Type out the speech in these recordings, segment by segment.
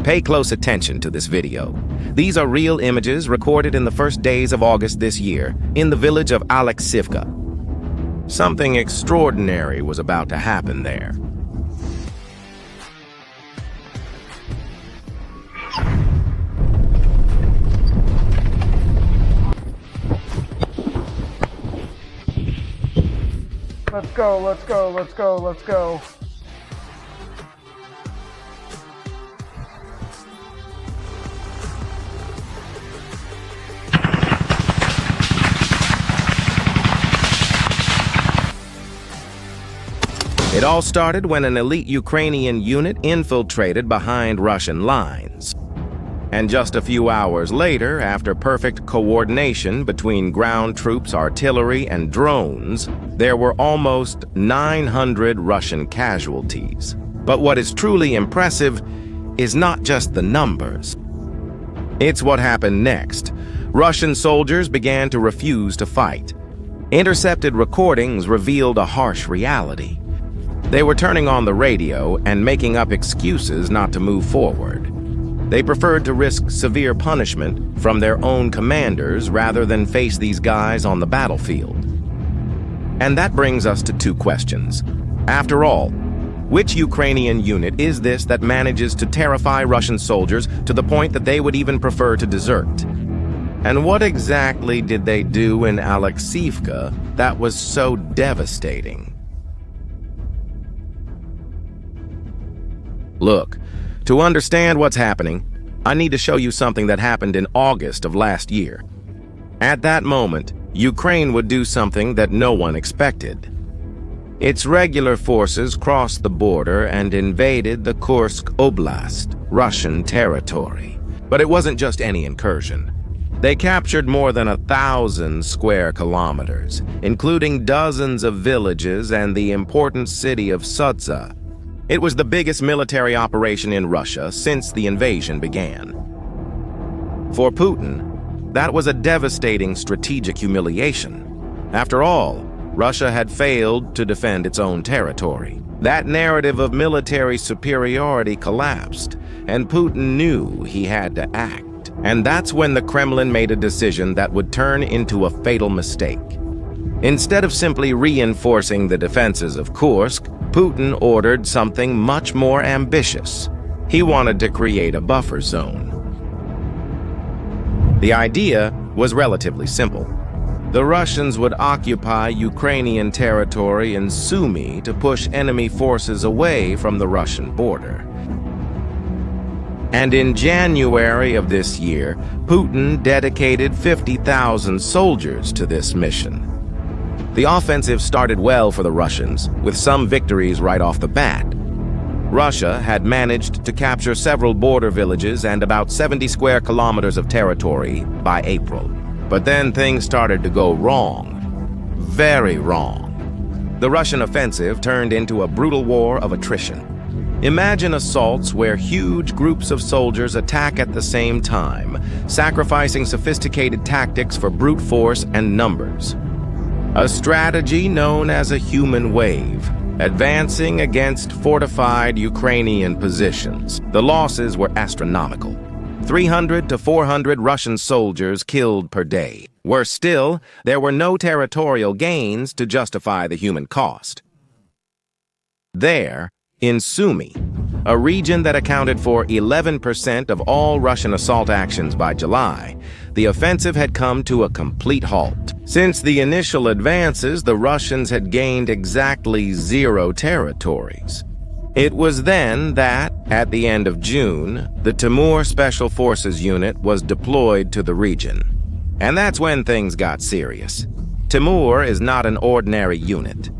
Pay close attention to this video. These are real images recorded in the first days of August this year in the village of Aleksivka. Something extraordinary was about to happen there. Let's go, let's go, let's go, let's go. It all started when an elite Ukrainian unit infiltrated behind Russian lines. And just a few hours later, after perfect coordination between ground troops, artillery, and drones, there were almost 900 Russian casualties. But what is truly impressive is not just the numbers. It's what happened next. Russian soldiers began to refuse to fight. Intercepted recordings revealed a harsh reality. They were turning on the radio and making up excuses not to move forward. They preferred to risk severe punishment from their own commanders rather than face these guys on the battlefield. And that brings us to two questions. After all, which Ukrainian unit is this that manages to terrify Russian soldiers to the point that they would even prefer to desert? And what exactly did they do in Aleksivka that was so devastating? Look, to understand what's happening, I need to show you something that happened in August of last year. At that moment, Ukraine would do something that no one expected. Its regular forces crossed the border and invaded the Kursk Oblast, Russian territory. But it wasn't just any incursion. They captured more than 1,000 square kilometers, including dozens of villages and the important city of Sudza. It was the biggest military operation in Russia since the invasion began. For Putin, that was a devastating strategic humiliation. After all, Russia had failed to defend its own territory. That narrative of military superiority collapsed, and Putin knew he had to act. And that's when the Kremlin made a decision that would turn into a fatal mistake. Instead of simply reinforcing the defenses of Kursk, Putin ordered something much more ambitious. He wanted to create a buffer zone. The idea was relatively simple. The Russians would occupy Ukrainian territory in Sumy to push enemy forces away from the Russian border. And in January of this year, Putin dedicated 50,000 soldiers to this mission. The offensive started well for the Russians, with some victories right off the bat. Russia had managed to capture several border villages and about 70 square kilometers of territory by April. But then things started to go wrong. Very wrong. The Russian offensive turned into a brutal war of attrition. Imagine assaults where huge groups of soldiers attack at the same time, sacrificing sophisticated tactics for brute force and numbers. A strategy known as a human wave, advancing against fortified Ukrainian positions. The losses were astronomical. 300 to 400 Russian soldiers killed per day. Worse still, there were no territorial gains to justify the human cost. There, in Sumy, a region that accounted for 11% of all Russian assault actions by July, the offensive had come to a complete halt. Since the initial advances, the Russians had gained exactly 0 territories. It was then that, at the end of June, the Timur Special Forces Unit was deployed to the region. And that's when things got serious. Timur is not an ordinary unit.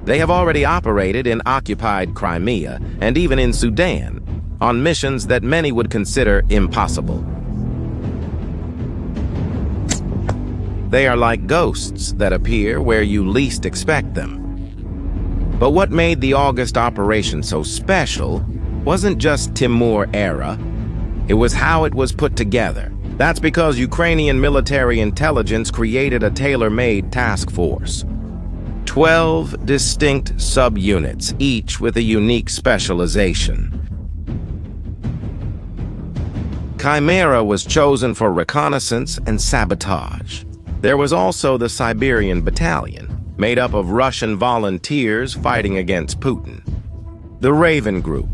They have already operated in occupied Crimea and even in Sudan, on missions that many would consider impossible. They are like ghosts that appear where you least expect them. But what made the August operation so special wasn't just Timur era, it was how it was put together. That's because Ukrainian military intelligence created a tailor-made task force. 12 distinct subunits, each with a unique specialization. Chimera was chosen for reconnaissance and sabotage. There was also the Siberian Battalion, made up of Russian volunteers fighting against Putin. The Raven Group,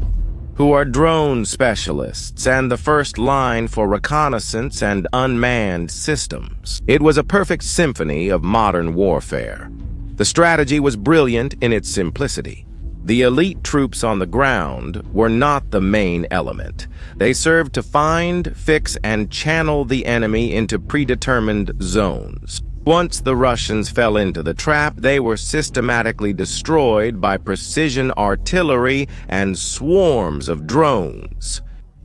who are drone specialists and the first line for reconnaissance and unmanned systems. It was a perfect symphony of modern warfare. The strategy was brilliant in its simplicity. The elite troops on the ground were not the main element. They served to find, fix, and channel the enemy into predetermined zones. Once the Russians fell into the trap, they were systematically destroyed by precision artillery and swarms of drones.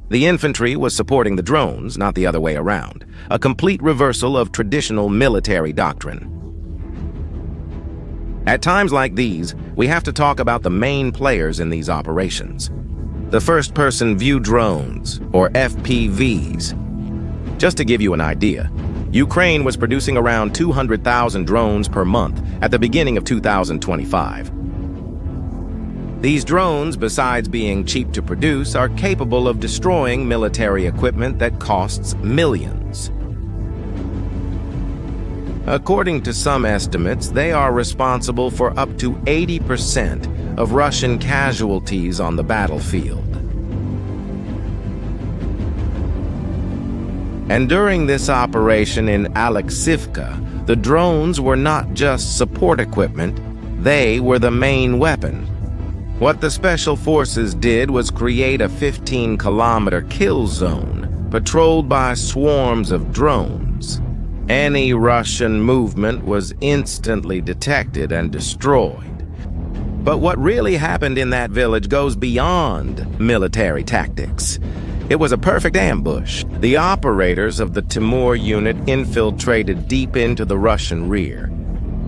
The infantry was supporting the drones, not the other way around, a complete reversal of traditional military doctrine. At times like these, we have to talk about the main players in these operations. The first-person view drones, or FPVs. Just to give you an idea, Ukraine was producing around 200,000 drones per month at the beginning of 2025. These drones, besides being cheap to produce, are capable of destroying military equipment that costs millions. According to some estimates, they are responsible for up to 80% of Russian casualties on the battlefield. And during this operation in Aleksivka, the drones were not just support equipment, they were the main weapon. What the Special Forces did was create a 15-kilometer kill zone, patrolled by swarms of drones. Any Russian movement was instantly detected and destroyed. But what really happened in that village goes beyond military tactics. It was a perfect ambush. The operators of the Timur unit infiltrated deep into the Russian rear.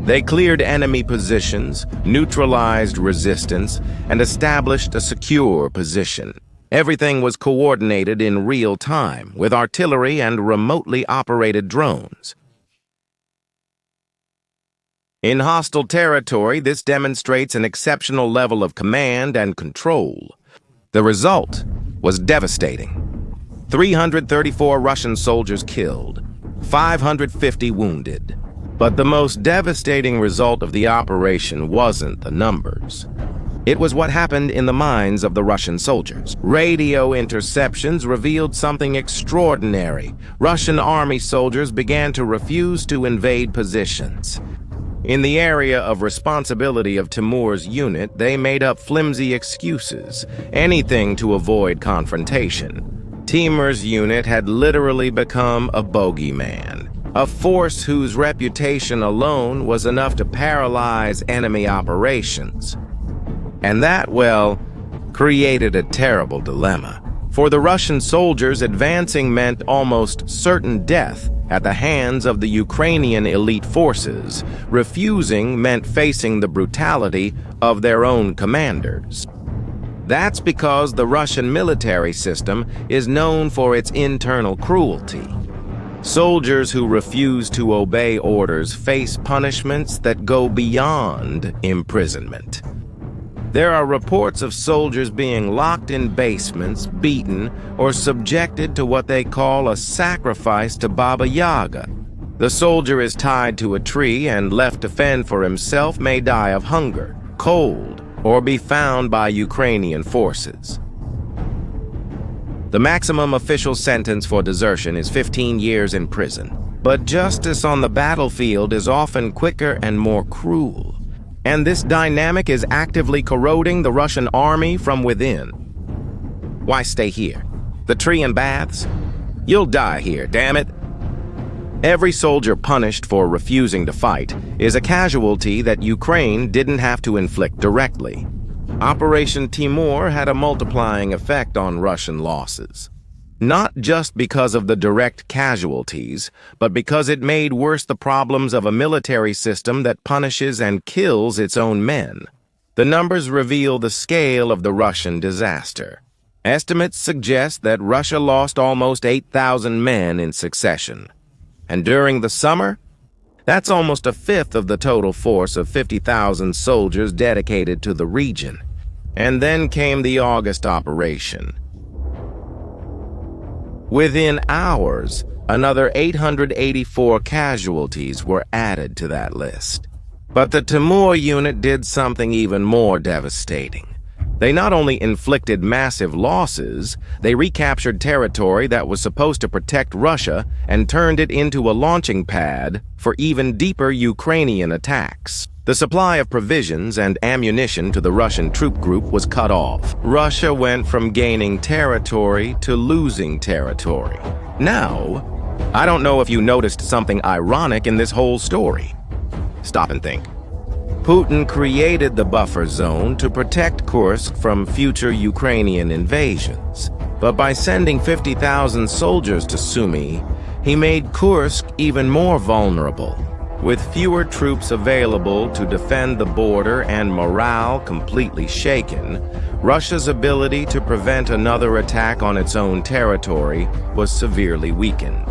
They cleared enemy positions, neutralized resistance, and established a secure position. Everything was coordinated in real time, with artillery and remotely operated drones. In hostile territory, this demonstrates an exceptional level of command and control. The result was devastating. 334 Russian soldiers killed, 550 wounded. But the most devastating result of the operation wasn't the numbers. It was what happened in the minds of the Russian soldiers. Radio interceptions revealed something extraordinary. Russian army soldiers began to refuse to invade positions. In the area of responsibility of Timur's unit, they made up flimsy excuses, anything to avoid confrontation. Timur's unit had literally become a bogeyman, a force whose reputation alone was enough to paralyze enemy operations. And that, well, created a terrible dilemma. For the Russian soldiers, advancing meant almost certain death at the hands of the Ukrainian elite forces. Refusing meant facing the brutality of their own commanders. That's because the Russian military system is known for its internal cruelty. Soldiers who refuse to obey orders face punishments that go beyond imprisonment. There are reports of soldiers being locked in basements, beaten, or subjected to what they call a sacrifice to Baba Yaga. The soldier is tied to a tree and left to fend for himself, may die of hunger, cold, or be found by Ukrainian forces. The maximum official sentence for desertion is 15 years in prison. But justice on the battlefield is often quicker and more cruel. And this dynamic is actively corroding the Russian army from within. Why stay here? The tree and baths? You'll die here, damn it. Every soldier punished for refusing to fight is a casualty that Ukraine didn't have to inflict directly. Operation Timur had a multiplying effect on Russian losses. Not just because of the direct casualties, but because it made worse the problems of a military system that punishes and kills its own men. The numbers reveal the scale of the Russian disaster. Estimates suggest that Russia lost almost 8,000 men in succession. And during the summer, that's almost a fifth of the total force of 50,000 soldiers dedicated to the region. And then came the August operation. Within hours, another 884 casualties were added to that list. But the Timur unit did something even more devastating. They not only inflicted massive losses, they recaptured territory that was supposed to protect Russia and turned it into a launching pad for even deeper Ukrainian attacks. The supply of provisions and ammunition to the Russian troop group was cut off. Russia went from gaining territory to losing territory. Now, I don't know if you noticed something ironic in this whole story. Stop and think. Putin created the buffer zone to protect Kursk from future Ukrainian invasions. But by sending 50,000 soldiers to Sumy, he made Kursk even more vulnerable. With fewer troops available to defend the border and morale completely shaken, Russia's ability to prevent another attack on its own territory was severely weakened.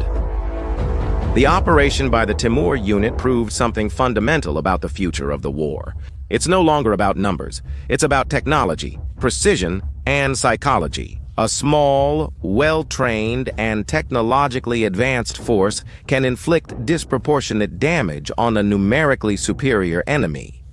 The operation by the Timur unit proved something fundamental about the future of the war. It's no longer about numbers. It's about technology, precision, and psychology. A small, well-trained, and technologically advanced force can inflict disproportionate damage on a numerically superior enemy.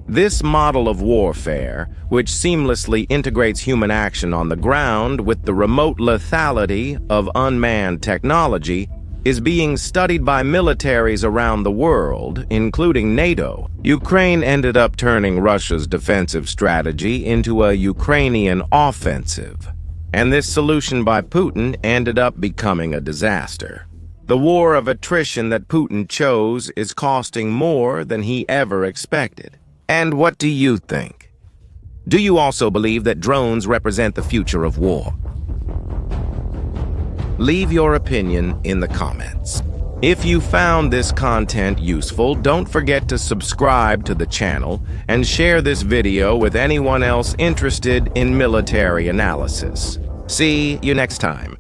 This model of warfare, which seamlessly integrates human action on the ground with the remote lethality of unmanned technology, is being studied by militaries around the world, including NATO. Ukraine ended up turning Russia's defensive strategy into a Ukrainian offensive, and this solution by Putin ended up becoming a disaster. The war of attrition that Putin chose is costing more than he ever expected. And what do you think? Do you also believe that drones represent the future of war? Leave your opinion in the comments. If you found this content useful, don't forget to subscribe to the channel and share this video with anyone else interested in military analysis. See you next time.